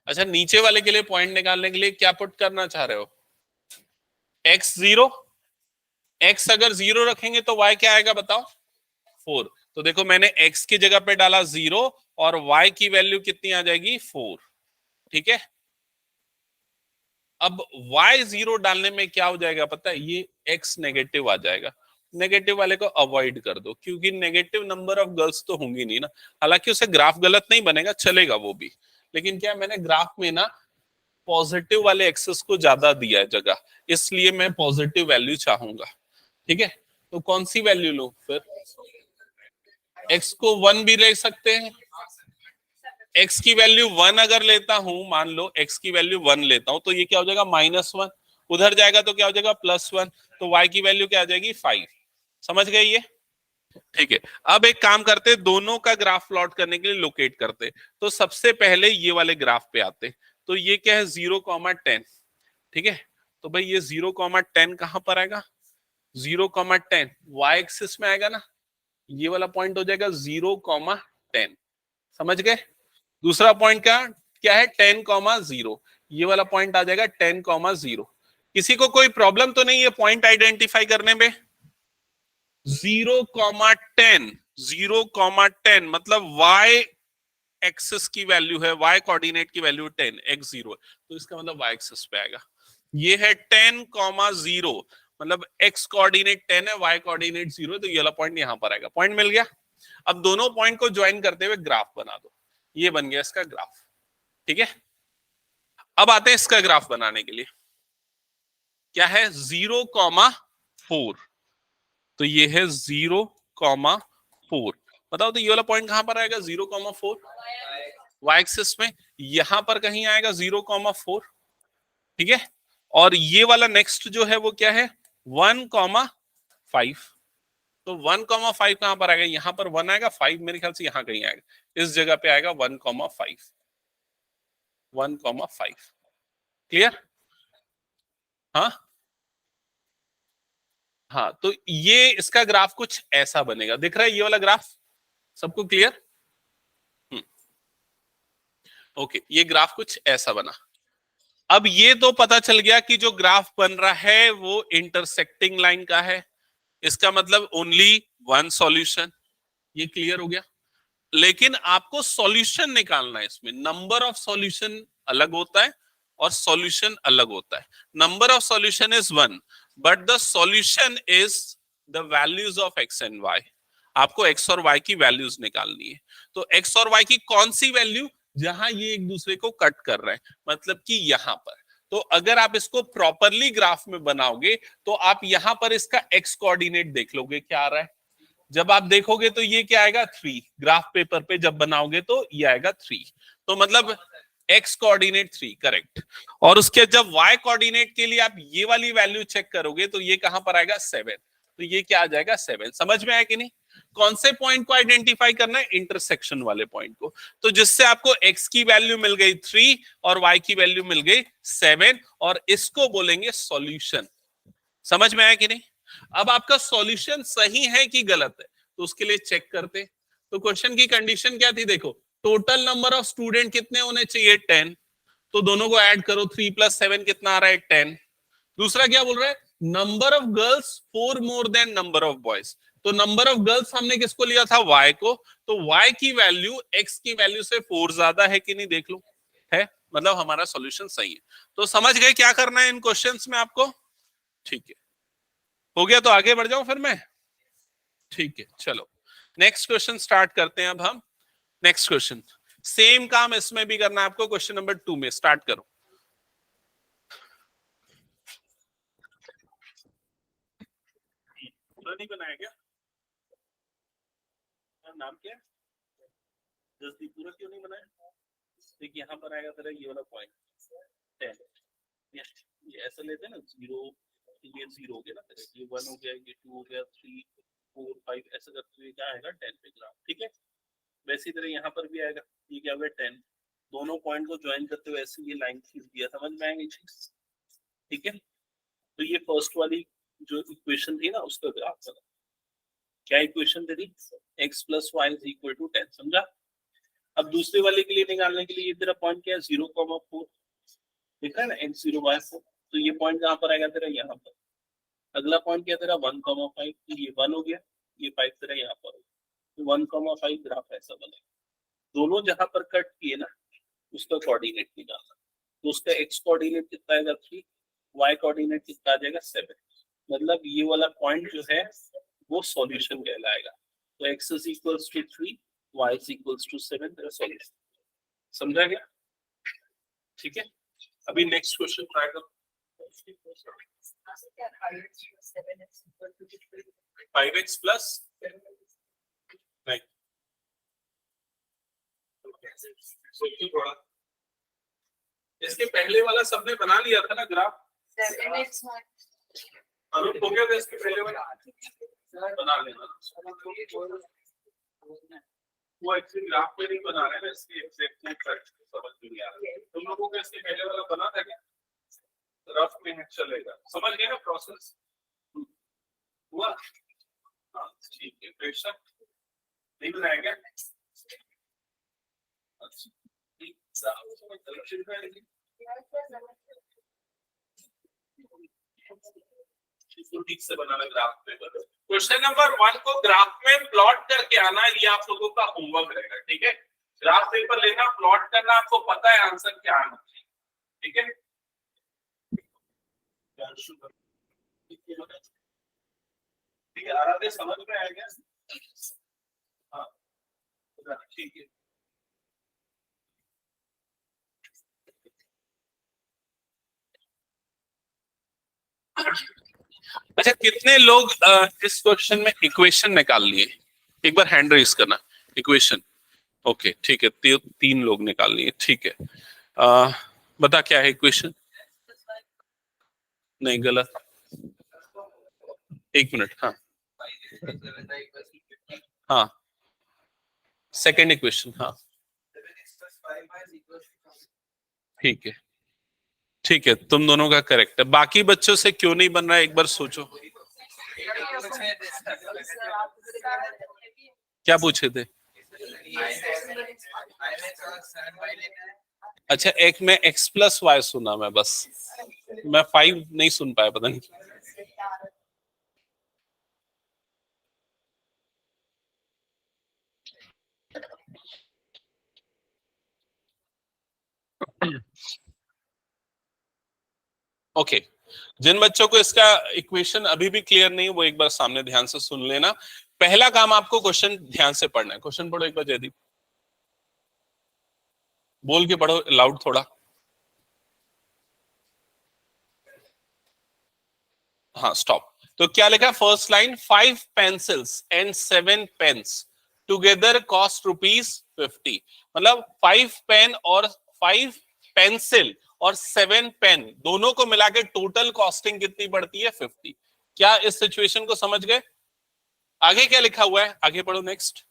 अच्छा, नीचे वाले के लिए पॉइंट निकालने के लिए क्या पुट करना चाह रहे हो? X zero. एक्स अगर जीरो रखेंगे तो वाई क्या आएगा बताओ? 4। तो देखो मैंने एक्स की जगह पे डाला जीरो, और वाई की वैल्यू कितनी आ जाएगी? 4, ठीक है। अब y जीरो डालने में क्या हो जाएगा पता है? ये x नेगेटिव आ जाएगा। नेगेटिव वाले को अवॉइड कर दो, क्योंकि नेगेटिव नंबर ऑफ गर्ल्स तो होंगी नहीं ना। हालांकि उसे ग्राफ गलत नहीं बनेगा, चलेगा वो भी, लेकिन क्या मैंने ग्राफ में ना पॉजिटिव वाले एक्सेस को ज्यादा दिया है जगह, इसलिए मैं पॉजिटिव वैल्यू चाहूंगा, ठीक है। तो कौन सी वैल्यू लो फिर? x को 1 भी ले सकते हैं। x की वैल्यू 1 अगर लेता हूं, मान लो x की वैल्यू 1 लेता हूं, तो ये क्या हो जाएगा? -1। उधर जाएगा तो क्या हो जाएगा? +1। तो y की वैल्यू क्या आ जाएगी? 5। समझ गए ये? ठीक है। अब एक काम करते, दोनों का ग्राफ प्लॉट करने के लिए लोकेट करते। तो सबसे पहले ये वाले ग्राफ पे आते। तो ये क्या है? 0,10, ठीक है। तो भाई ये 0,10 कहां पर आएगा? 0,10 वाई एक्सिस में आएगा ना। ये वाला पॉइंट हो जाएगा 0,10। समझ गए? दूसरा पॉइंट क्या क्या है? 10,0। ये वाला पॉइंट आ जाएगा 10,0। किसी को कोई प्रॉब्लम तो नहीं है पॉइंट आइडेंटिफाई करने में? 0,10, 0,10 मतलब y एक्सिस की वैल्यू है, y कोऑर्डिनेट की वैल्यू 10, x0 है, तो इसका मतलब y एक्सिस पे आएगा। ये है 10,0, मतलब x कोऑर्डिनेट 10 है, y कोऑर्डिनेट 0 है, तो ये वाला पॉइंट यहां पर आएगा। पॉइंट मिल गया। अब दोनों पॉइंट को ज्वाइन करते हुए ग्राफ बना दो। ये बन गया इसका ग्राफ, ठीक है। अब आते हैं इसका ग्राफ बनाने के लिए। क्या है? 0,4। तो ये है 0,4। बताओ तो ये वाला पॉइंट कहां पर आएगा? 0,4 वाई एक्सिस में, यहां पर कहीं आएगा 0,4, ठीक है। और ये वाला नेक्स्ट जो है वो क्या है? 1,5। तो 1,5 कहां पर आएगा? यहां पर 1 आएगा, 5 मेरे ख्याल से यहां कहीं आएगा, इस जगह पे आएगा 1,5। 1,5। क्लियर? हाँ हाँ, तो ये इसका ग्राफ कुछ ऐसा बनेगा, दिख रहा है ये वाला ग्राफ सबको? क्लियर? ओके, ये ग्राफ कुछ ऐसा बना। अब ये तो पता चल गया कि जो ग्राफ बन रहा है वो इंटरसेक्टिंग लाइन का है, इसका मतलब ओनली वन सॉल्यूशन। ये क्लियर हो गया। लेकिन आपको सॉल्यूशन निकालना है, इसमें नंबर ऑफ सॉल्यूशन अलग होता है और सॉल्यूशन अलग होता है। Number of solution is 1 but the solution is the values of x and y. आपको एक्स और वाई की वैल्यूज निकालनी है। तो एक्स और वाई की कौन सी वैल्यू? जहां ये एक दूसरे को कट कर रहे हैं, मतलब कि यहां पर। तो अगर आप इसको प्रॉपरली ग्राफ में बनाओगे तो आप यहां पर इसका एक्स कोऑर्डिनेट देख लोगे क्या आ रहा है। जब आप देखोगे तो ये क्या आएगा 3, ग्राफ पेपर पे जब बनाओगे तो ये आएगा 3। तो मतलब एक्स कोऑर्डिनेट 3, करेक्ट। और उसके जब वाई कोऑर्डिनेट के लिए आप ये वाली वैल्यू चेक करोगे तो ये कहां पर आएगा 7। तो ये क्या आ जाएगा 7। समझ में आया कि नहीं? कौन से पॉइंट को आइडेंटिफाई करना है? इंटरसेक्शन वाले पॉइंट को। तो जिससे आपको x की वैल्यू मिल गई 3 और y की वैल्यू मिल गई 7 और इसको बोलेंगे सॉल्यूशन। समझ में आया कि नहीं? अब आपका सॉल्यूशन सही है कि गलत है तो उसके लिए चेक करते। तो क्वेश्चन की कंडीशन क्या थी? देखो, टोटल नंबर ऑफ स्टूडेंट कितने होने चाहिए? 10। तो दोनों को ऐड करो, 3 + 7 कितना आ रहा है? 10। दूसरा क्या बोल रहा है? Number of girls 4 more than number of boys. तो नंबर ऑफ गर्ल्स हमने किसको लिया था? y को। तो y की वैल्यू x की वैल्यू से 4 ज्यादा है कि नहीं? देख लो, है, मतलब हमारा सॉल्यूशन सही है। तो समझ गए क्या करना है इन क्वेश्चंस में आपको? ठीक है, हो गया तो आगे बढ़ जाऊं फिर मैं? ठीक है, चलो नेक्स्ट क्वेश्चन स्टार्ट करते हैं अब हम। नेक्स्ट क्वेश्चन, सेम काम इसमें भी करना है आपको। क्वेश्चन नंबर 2 में स्टार्ट करो। पूरा नहीं बनाया क्या? नाम क्या है? जल्दी, पूरा क्यों नहीं बनाया? देखिए यहाँ पर आएगा तेरा ये वाला पॉइंट 10। ये ऐसा लेते हैं ना, 0, ये 0 हो गया ना तेरा, ये 1 हो गया, ये 2 हो गया, 3 4 5 ऐसा करते हुए क्या आएगा 10 पे ग्राफ। ठीक है, वैसी तरह यहाँ पर भी आएगा। ये क्या होगा 10। दोनों पॉइंट को ज्वाइन करते हुए ऐसे ये लाइन खींच दिया। समझ में आएगी चीज? ठीक है, तो ये फर्स्ट वाली जो इक्वेशन थी ना उसका ग्राफ बना। क्या इक्वेशन थी? x + y = 10। समझा? अब दूसरे वाले के लिए निकालने के लिए ये तेरा पॉइंट क्या है? 0,4 दिख रहा है ना, x0 y4। तो ये पॉइंट कहां पर आएगा तेरा? यहाँ पर। अगला पॉइंट क्या तेरा? 1,5। तो ये 1 हो गया, ये 5 तेरा यहाँ पर। तो 1,5 ग्राफ ऐसा बनेगा। दोनों जहां पर कट किए ना उसका कोऑर्डिनेट निकालना। तो उसका x कोऑर्डिनेट कितना आएगा? 3, y कोऑर्डिनेट कितना आ जाएगा? 7। मतलब ये वाला पॉइंट जो है वो सॉल्यूशन कहलाएगा। तो x = 3, y = 7 तेरा सॉल्यूशन। समझा गया? ठीक है, अभी नेक्स्ट क्वेश्चन ट्राई करो। 5x प्लस नहीं, सोचिए थोड़ा। इसके पहले वाला सबने बना लिया था ना ग्राफ? 7x अरुण हो गया था इसके पहले वाला? बना लेना। वो एक्चुअली ग्राफ में नहीं बना रहे हैं, इसकी एग्जैक्टली समझ नहीं आ रहा। तुम लोगों को इसके पहले वाला बना था क्या? रफ में चलेगा। समझ गए ना प्रोसेस? हुआ? हाँ ठीक है, प्रेशर नहीं बनाया क्या? अच्छा ठीक से बनाना ग्राफ में। क्वेश्चन नंबर 1 को ग्राफ में प्लॉट करके आना, ये आप लोगों का होमवर्क रहेगा। ठीक है, ग्राफ पेपर लेना, प्लॉट करना, आपको पता है आंसर क्या आना चाहिए। ठीक है, ठीक है, आराधे समझ में आ गया? हाँ ठीक है। अच्छा, कितने लोग इस क्वेश्चन में इक्वेशन निकाल लिए? एक बार हैंड रेज करना। इक्वेशन, ओके ठीक है, 3 लोग निकाल लिए। ठीक है, बता क्या है इक्वेशन? नहीं, गलत। 1 मिनट। हाँ हाँ, सेकेंड इक्वेशन। हाँ ठीक है, ठीक है, तुम दोनों का करेक्ट है। बाकी बच्चों से क्यों नहीं बन रहा है एक बार सोचो। क्या पूछे थे? अच्छा, एक में x प्लस वाई सुना मैं, बस मैं 5 नहीं सुन पाया, पता नहीं। ओके, जिन बच्चों को इसका इक्वेशन अभी भी क्लियर नहीं है वो एक बार सामने ध्यान से सुन लेना। पहला काम आपको क्वेश्चन ध्यान से पढ़ना है। क्वेश्चन पढ़ो एक बार जयदीप, बोल के पढ़ो लाउड थोड़ा। हाँ स्टॉप। तो क्या लिखा first line, 5 pencils and 7 pens together cost ₹50। मतलब 5 पेन और 5 पेंसिल और 7 पेन दोनों को मिला के टोटल कॉस्टिंग कितनी पड़ती है? 50। क्या इस सिचुएशन को समझ गए? आगे क्या लिखा हुआ है, आगे पढ़ो नेक्स्ट।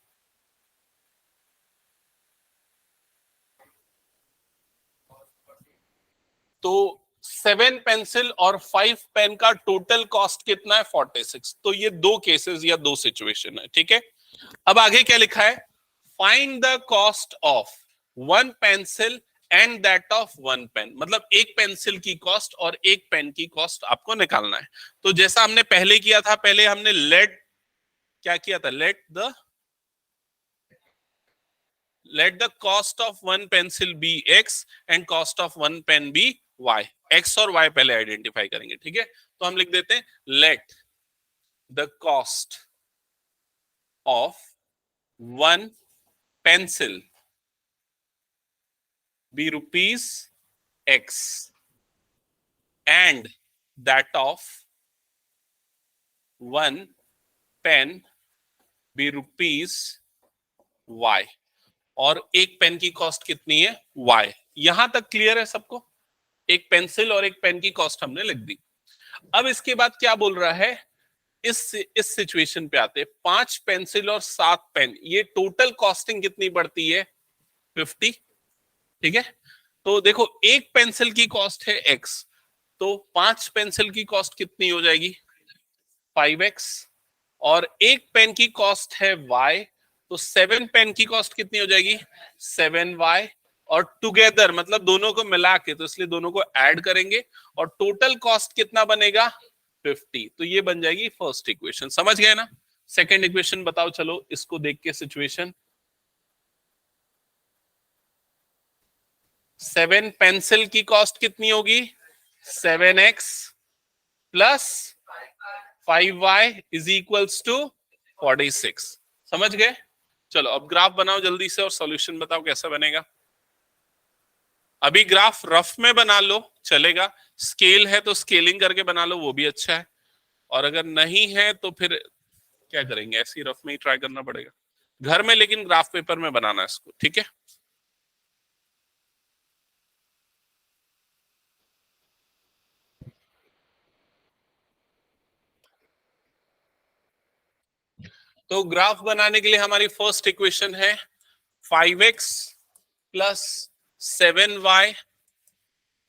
तो 7 पेंसिल और 5 पेन का टोटल कॉस्ट कितना है? 46। तो ये दो केसेस या दो सिचुएशन है, ठीक है। अब आगे क्या लिखा है, find the cost of 1 pencil and that of 1 pen. मतलब एक पेंसिल की कॉस्ट और एक पेन की कॉस्ट आपको निकालना है। तो जैसा हमने पहले किया था, पहले हमने क्या किया था, let the cost of one pencil be x and cost of one pen be y। x और y पहले आइडेंटिफाई करेंगे, ठीक है। तो हम लिख देते हैं let the cost of one pencil be rupees x and that of one pen be rupees y। और एक पेन की कॉस्ट कितनी है? y। यहां तक क्लियर है सबको? एक पेंसिल और एक पेन की कॉस्ट हमने लिख दी। अब इसके बाद क्या बोल रहा है, इस सिचुएशन पे आते, 5 पेंसिल और 7 पेन, ये टोटल कॉस्टिंग कितनी पड़ती है? 50, ठीक है। तो देखो एक पेंसिल की कॉस्ट है x, तो 5 पेंसिल की कॉस्ट कितनी हो जाएगी? 5x। और एक पेन की कॉस्ट है y, तो 7 पेन की कॉस्ट कितनी हो जाएगी? 7y। और टुगेदर मतलब दोनों को मिला के, तो इसलिए दोनों को ऐड करेंगे और टोटल कॉस्ट कितना बनेगा? 50। तो ये बन जाएगी फर्स्ट इक्वेशन। समझ गए ना? सेकंड इक्वेशन बताओ, चलो इसको देख के सिचुएशन। 7 पेंसिल की कॉस्ट कितनी होगी? 7x plus 5y is equals to 46। समझ गए? चलो अब ग्राफ बनाओ जल्दी से और सॉल्यूशन बताओ कैसा बनेगा। अभी ग्राफ रफ में बना लो चलेगा, स्केल है तो स्केलिंग करके बना लो वो भी अच्छा है, और अगर नहीं है तो फिर क्या करेंगे, ऐसे ही रफ में ही ट्राई करना पड़ेगा घर में, लेकिन ग्राफ पेपर में बनाना है इसको, ठीक है। तो ग्राफ बनाने के लिए हमारी फर्स्ट इक्वेशन है 5x plus 7y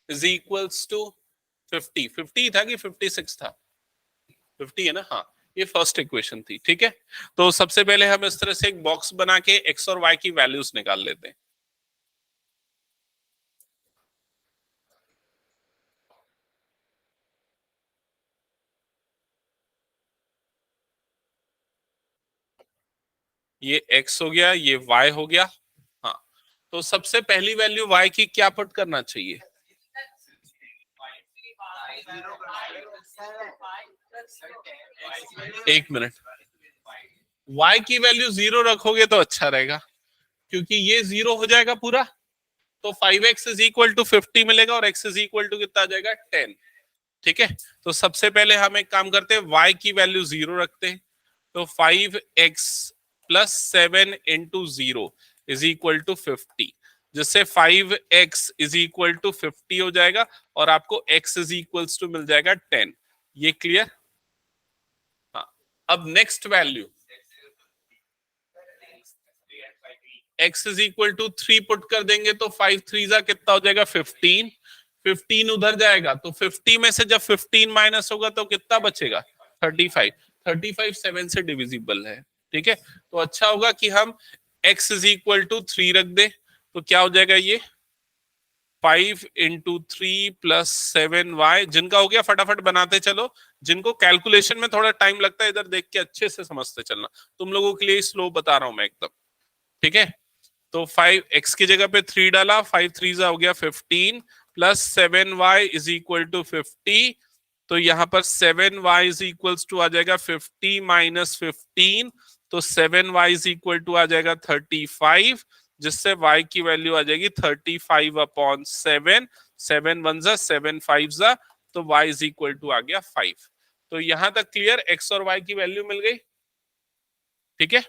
is equals to 50। 50 था कि 56 था? 50 है ना, हाँ। ये फर्स्ट इक्वेशन थी, ठीक है। तो सबसे पहले हम इस तरह से एक बॉक्स बना के x और y की वैल्यूज निकाल लेते हैं। ये x हो गया, ये y हो गया। हाँ, तो सबसे पहली वैल्यू y की क्या पुट करना चाहिए? एक मिनट, y की वैल्यू 0 रखोगे तो अच्छा रहेगा, क्योंकि ये 0 हो जाएगा पूरा। तो 5x इज इक्वल टू 50 मिलेगा और x इज इक्वल टू कितना आ जाएगा? 10, ठीक है। तो सबसे पहले हम एक काम करते हैं, y की वैल्यू 0 रखते हैं। तो 5x plus 7 into 0 is equal to 50, जिससे 5x इज इक्वल टू 50 हो जाएगा और आपको x इज इक्वल टू मिल जाएगा 10। ये क्लियर? हाँ। अब next value, x is equal to 3 put कर देंगे तो 5 3 जा कितना हो जाएगा 15, 15 उधर जाएगा तो 50 में से जब 15 माइनस होगा तो कितना बचेगा 35, 35 7 से डिविजिबल है, ठीक है। तो अच्छा होगा कि हम x इज इक्वल टू 3 रख दे, तो क्या हो जाएगा ये 5 इंटू 3 प्लस 7y, जिनका हो गया फटाफट बनाते चलो, जिनको कैलकुलेशन में थोड़ा टाइम लगता है इधर देख के अच्छे से समझते चलना, तुम लोगों के लिए स्लो बता रहा हूं मैं एकदम, ठीक है। तो 5 x की जगह पे 3 डाला, 5 3 हो गया 15 plus 7y is equal to 50, तो यहां पर 7y इज इक्वल्स टू आ जाएगा 50 माइनस 15, तो 7y इज इक्वल टू आ जाएगा 35, जिससे y की वैल्यू आ जाएगी 35 अपॉन 7, 7 1 जा 7 5 जा, तो y इज इक्वल टू आ गया 5। तो यहां तक क्लियर, x और y की वैल्यू मिल गई, ठीक है।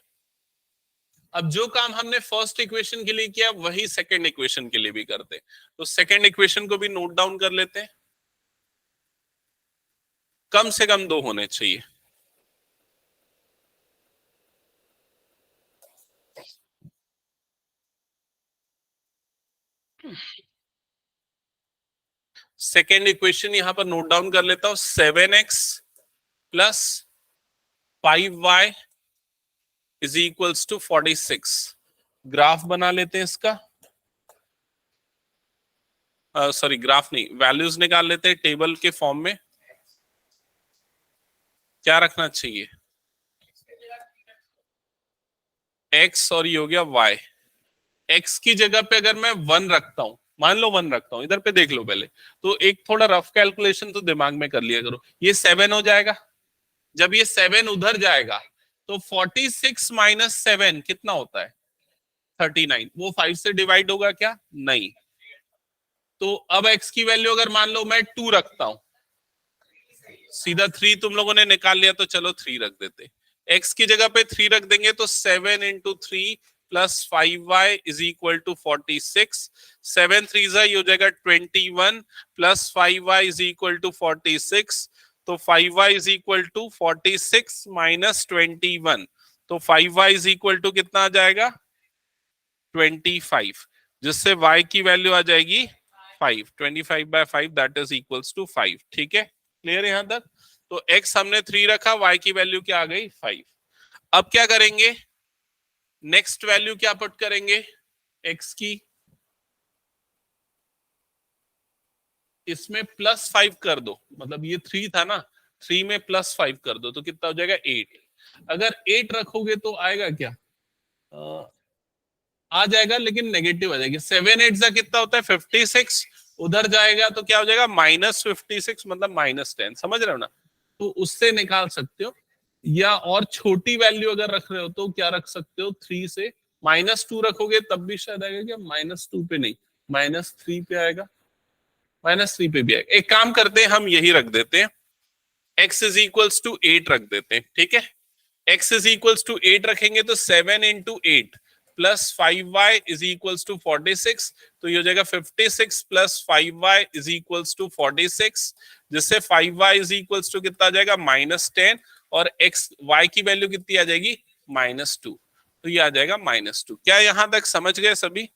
अब जो काम हमने फर्स्ट इक्वेशन के लिए किया वही सेकंड इक्वेशन के लिए भी करते हैं, तो सेकंड इक्वेशन को भी नोट डाउन कर लेते हैं। कम से कम 2 होने चाहिए, सेकेंड इक्वेशन यहां पर नोट डाउन कर लेता हूं, 7x plus 5y is equals to 46। Graph बना लेते हैं इसका, सॉरी ग्राफ नहीं, वैल्यूज निकाल लेते हैं टेबल के फॉर्म में। क्या रखना चाहिए, x और ये हो गया y। x की जगह पे अगर मैं 1 रखता हूं, मान लो 1 रखता हूं, इधर पे देख लो पहले, तो एक थोड़ा रफ कैलकुलेशन तो दिमाग में कर लिया करो, ये 7 हो जाएगा, जब ये 7 उधर जाएगा तो 46 माइनस 7 कितना होता है 39, वो 5 से डिवाइड होगा क्या, नहीं। तो अब x की वैल्यू अगर मान लो मैं 2 रखता हूं, सीधा 3 तुम लोगों ने निकाल लिया तो चलो 3 रख देते, x की जगह पे 3 रख देंगे तो 7 into 3 plus 5y is equal to 46, 7 3 जा ये हो जाएगा 21 plus 5y is equal to 46, तो 5y is equal to 46 minus 21, तो 5y इज इक्वल टू कितना आ जाएगा 25, जिससे y की वैल्यू आ जाएगी 5, 25 by 5 that is equals to 5, ठीक है, क्लियर यहां तक। तो x हमने 3 रखा, y की वैल्यू क्या आ गई 5। अब क्या करेंगे, नेक्स्ट वैल्यू क्या पुट करेंगे x की, इसमें प्लस 5 कर दो, मतलब ये 3 था ना, 3 में प्लस 5 कर दो तो कितना हो जाएगा 8। अगर 8 रखोगे तो आएगा क्या, आ जाएगा लेकिन नेगेटिव आ जाएगी, 7 8 जा कितना होता है 56, उधर जाएगा तो क्या हो जाएगा माइनस 56, मतलब -10, समझ रहे हो ना, तो उससे निकाल सकते हो। या और छोटी वैल्यू अगर रख रहे हो तो क्या रख सकते हो, 3 से -2 रखोगे तब भी शायद आएगा क्या, -2 पे नहीं, -3 पे आएगा, -3 पे भी आएगा। एक काम करते हैं हम यही रख देते हैं, x इज इक्वल्स टू 8 रख देते हैं, ठीक है। x इज इक्वल्स टू 8 रखेंगे तो 7 into 8 plus 5y is equals to 46, तो ये हो जाएगा 56 plus 5y is equals to 46, जिससे 5y इज इक्वल्स टू कितना आ जाएगा -10, और x y की वैल्यू कितनी आ जाएगी -2, तो ये आ जाएगा -2। क्या यहां तक समझ गए सभी,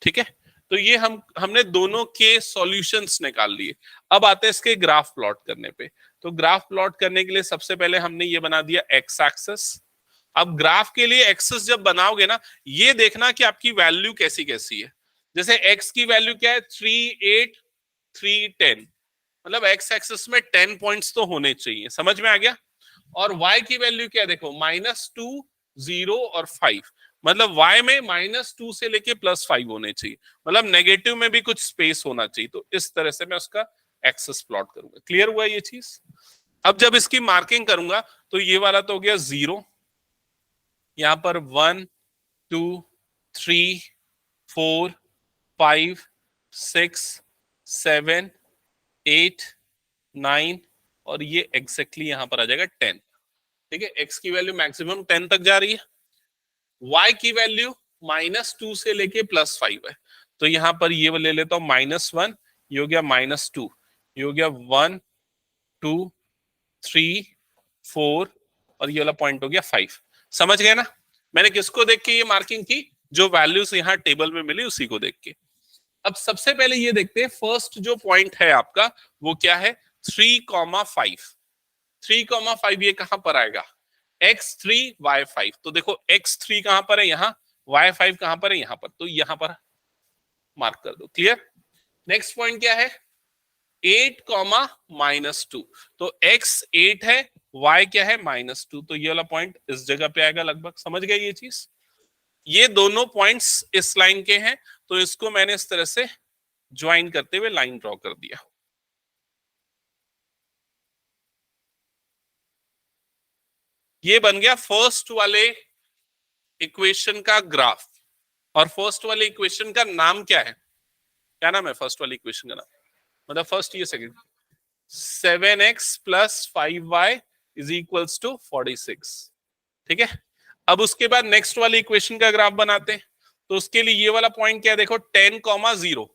ठीक है। तो ये हमने दोनों के सॉल्यूशंस निकाल लिए। अब आते हैं इसके ग्राफ प्लॉट करने पे। तो ग्राफ प्लॉट करने के लिए सबसे पहले हमने ये बना दिया एक्स एक्सिस। अब ग्राफ के लिए एक्सिस जब बनाओगे ना, ये देखना कि आपकी वैल्यू कैसी कैसी है। जैसे एक्स की वैल्यू क्या है 3 8 3 10, मतलब एक्स एक्सिस में 10 पॉइंट्स तो होने चाहिए, समझ में आ गया। और y की वैल्यू क्या देखो -2 0 और 5, मतलब y में -2 से लेके +5 होने चाहिए, मतलब नेगेटिव में भी कुछ स्पेस होना चाहिए। तो इस तरह से मैं उसका एक्सेस प्लॉट करूंगा। क्लियर हुआ ये चीज। अब जब इसकी मार्किंग करूंगा तो ये वाला तो हो गया 0, यहां पर 1 2 3 4 5 6 7 8 9, और ये एग्जैक्टली यहां पर आ जाएगा 10, ठीक है। x की वैल्यू मैक्सिमम 10 तक जा रही है, y की वैल्यू -2 से लेके +5 है, तो यहां पर ये ले लेता हूं -1, ये हो गया -2, ये हो गया 1 2 3 4, और ये वाला पॉइंट हो गया 5। समझ गए ना, मैंने किसको देख के ये मार्किंग की, जो वैल्यूज यहाँ टेबल में मिली उसी को देख के। अब सबसे पहले ये देखते हैं, फर्स्ट जो पॉइंट है आपका वो क्या है, 3,5। 3,5 ये कहां पर आएगा, x3 y5। तो देखो x3 कहां पर है, यहाँ y5 कहां पर है, यहाँ पर, तो यहां पर मार्क कर दो। क्लियर। नेक्स्ट पॉइंट क्या है, 8,-2। तो x 8 है, y क्या है -2, तो ये वाला पॉइंट इस जगह पे आएगा लगभग। समझ गए ये चीज। ये दोनों पॉइंट्स इस लाइन के हैं, तो इसको मैंने इस तरह से ज्वाइन करते हुए लाइन ड्रॉ कर दिया। ये बन गया फर्स्ट वाले इक्वेशन का ग्राफ। और फर्स्ट वाले इक्वेशन का नाम क्या है, क्या नाम है फर्स्ट वाली इक्वेशन का नाम, मतलब फर्स्ट ये सेकंड, 7x + 5y = 46। ठीक है। अब उसके बाद नेक्स्ट वाली इक्वेशन का ग्राफ बनाते हैं। तो उसके लिए ये वाला पॉइंट क्या है, देखो 10,0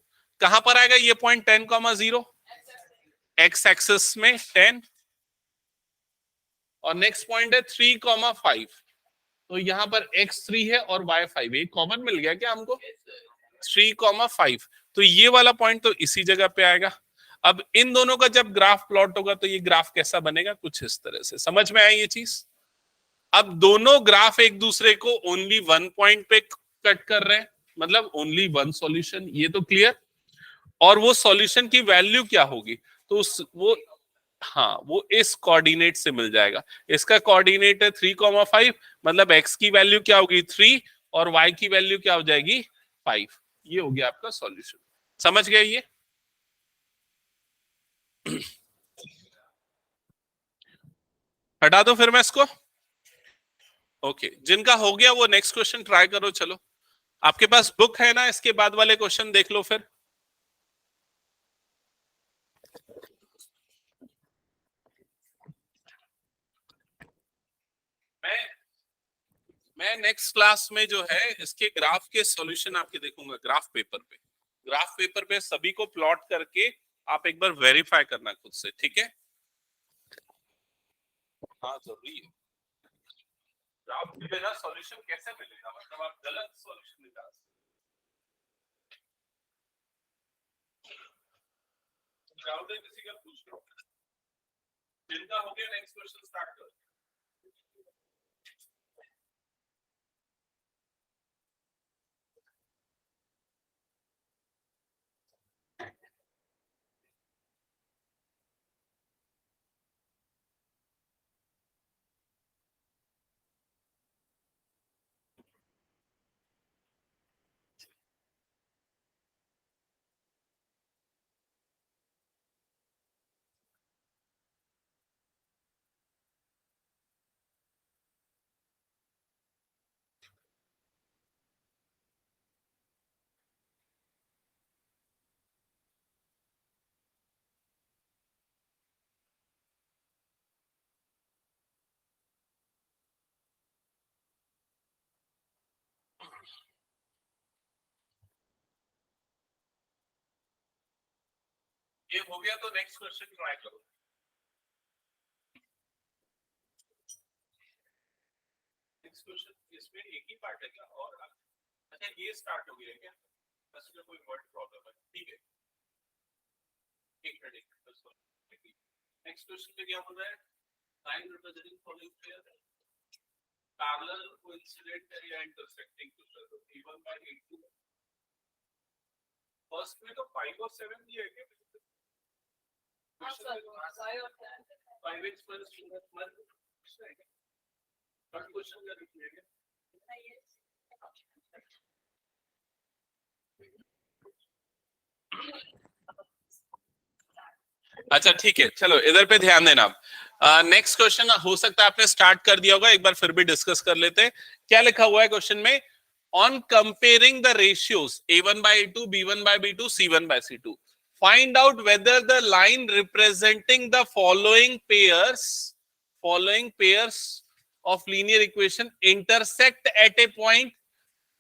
कहां पर आएगा ये पॉइंट 10,0, एक्स एक्सिस में 10। और नेक्स्ट पॉइंट है 3,5, तो यहां पर x3 है और y5, ये कॉमन मिल गया क्या हमको, 3,5। तो ये वाला पॉइंट तो इसी जगह पे आएगा। अब इन दोनों का जब ग्राफ प्लॉट होगा तो ये ग्राफ कैसा बनेगा, कुछ इस तरह से। समझ में आई ये चीज। अब दोनों ग्राफ एक दूसरे को ओनली वन पॉइंट पे कट कर रहे हैं, मतलब ओनली वन सॉल्यूशन, ये तो क्लियर। और वो सॉल्यूशन की वैल्यू क्या होगी, तो वो हाँ वो इस कोऑर्डिनेट से मिल जाएगा। इसका कोऑर्डिनेट है 3,5, मतलब x की वैल्यू क्या होगी 3 और y की वैल्यू क्या हो जाएगी 5। ये हो गया आपका सॉल्यूशन। समझ गए ये। हटा दो फिर मैं इसको। ओके, जिनका हो गया वो नेक्स्ट क्वेश्चन ट्राई करो। चलो आपके पास बुक है ना, इसके बाद वाले क्वेश्चन देख लो फिर। मैं नेक्स्ट क्लास में जो है इसके ग्राफ के सॉल्यूशन आपके देखूंगा ग्राफ पेपर पे। ग्राफ पेपर पे सभी को प्लॉट करके आप एक बार वेरीफाई करना खुद से, ठीक है। हाँ जरूरी है। ग्राफ के बिना सॉल्यूशन कैसे मिलेगा, मतलब आप गलत सॉल्यूशन निकाल सकते हो। किसी का पूछ लो, जिनका हो गया नेक्स्ट क्वेश्चन स्टार्ट करो। ये हो गया तो नेक्स्ट क्वेश्चन ट्राई करो। नेक्स्ट क्वेश्चन इसमें एक ही पार्ट है क्या, और अच्छा ये स्टार्ट हो गया है क्या, बस में कोई वर्ड प्रॉब्लम है, ठीक है। एक मिनट। नेक्स्ट क्वेश्चन पे क्या बोल रहा है, line representing following pair parallel coincident या intersecting two circle a1 by a2। First में तो 5 और 7 दिया है क्या, हां सर 5 और 5x plus 1 क्वेश्चन का रिपीट है। अच्छा ठीक है, चलो इधर पे ध्यान देना आप। नेक्स्ट क्वेश्चन हो सकता है आपने स्टार्ट कर दिया होगा, एक बार फिर भी डिस्कस कर लेते हैं। क्या लिखा हुआ है क्वेश्चन में, on comparing the ratios a1 by a2, b1 by b2, c1 by c2, find out whether the line representing the following pairs of linear equation intersect at a point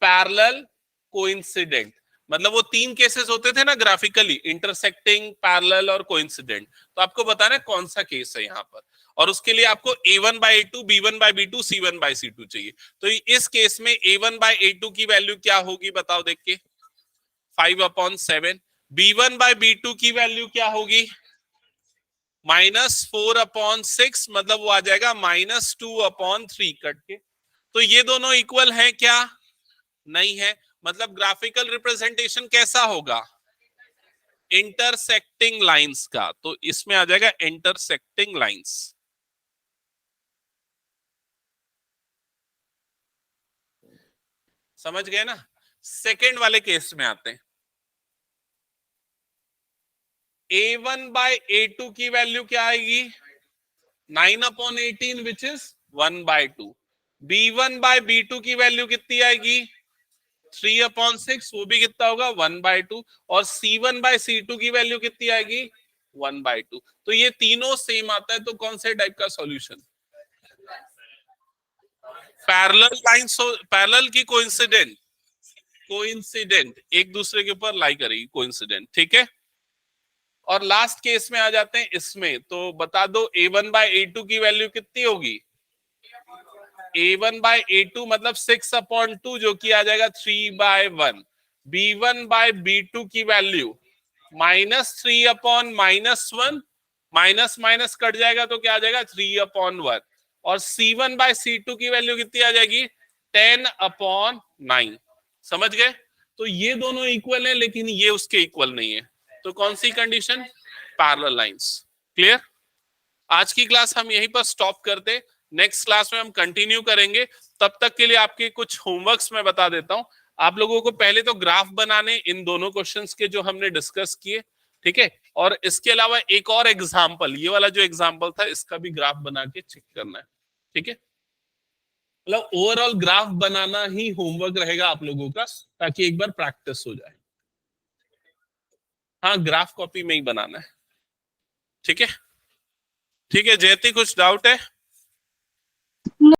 parallel coincident। मतलब वो तीन cases होते थे ना graphically, intersecting, parallel और coincident. तो आपको बताना है कौन सा केस है यहाँ पर, और उसके लिए आपको a1/a2, b1/b2, c1/c2 चाहिए। तो इस केस में a1/a2 की वैल्यू क्या होगी बताओ देख के, 5/7। b1/b2 की वैल्यू क्या होगी, -4/6, मतलब वो आ जाएगा -2/3 कट के। तो ये दोनों इक्वल है क्या, नहीं है। मतलब ग्राफिकल रिप्रेजेंटेशन कैसा होगा, इंटरसेक्टिंग लाइंस का। तो इसमें आ जाएगा इंटरसेक्टिंग लाइंस। समझ गए ना। सेकेंड वाले केस में आते हैं। a1/a2 की वैल्यू क्या आएगी, 9/18 विच इज 1/2। b1/b2 की वैल्यू कितनी आएगी, 3/6, वो भी कितना होगा 1/2। और c1/c2 की वैल्यू कितनी आएगी, 1/2। तो ये तीनों सेम आता है, तो कौन से टाइप का सॉल्यूशन, पैरेलल लाइंस, पैरेलल की कोइंसिडेंट, कोइंसिडेंट एक दूसरे के ऊपर लाई करेगी, कोइंसिडेंट, ठीक है। और लास्ट केस में आ जाते हैं इसमें, तो बता दो a1/a2 की वैल्यू कितनी होगी, a1/a2 मतलब 6/2, जो कि आ जाएगा 3/1। b1/b2 की वैल्यू -3/-1, माइनस माइनस कट जाएगा तो क्या आ जाएगा 3/1। और c1/c2 की वैल्यू कितनी आ जाएगी, 10/9। समझ गए। तो ये दोनों इक्वल है, लेकिन ये उसके इक्वल नहीं है। तो कौन सी कंडीशन, पैरेलल लाइंस। क्लियर। आज की क्लास हम यहीं पर स्टॉप करते, नेक्स्ट क्लास में हम कंटिन्यू करेंगे। तब तक के लिए आपके कुछ होमवर्क्स मैं बता देता हूं। आप लोगों को पहले तो ग्राफ बनाने इन दोनों क्वेश्चंस के जो हमने डिस्कस किए, ठीक है। और इसके अलावा एक और एग्जाम्पल, ये वाला जो एग्जाम्पल था इसका भी ग्राफ बना के चेक करना है, ठीक है। मतलब ओवरऑल ग्राफ बनाना ही होमवर्क रहेगा आप लोगों का, ताकि एक बार प्रैक्टिस हो जाए। हाँ, ग्राफ कॉपी में ही बनाना है, ठीक है। ठीक है जयती, कुछ डाउट है।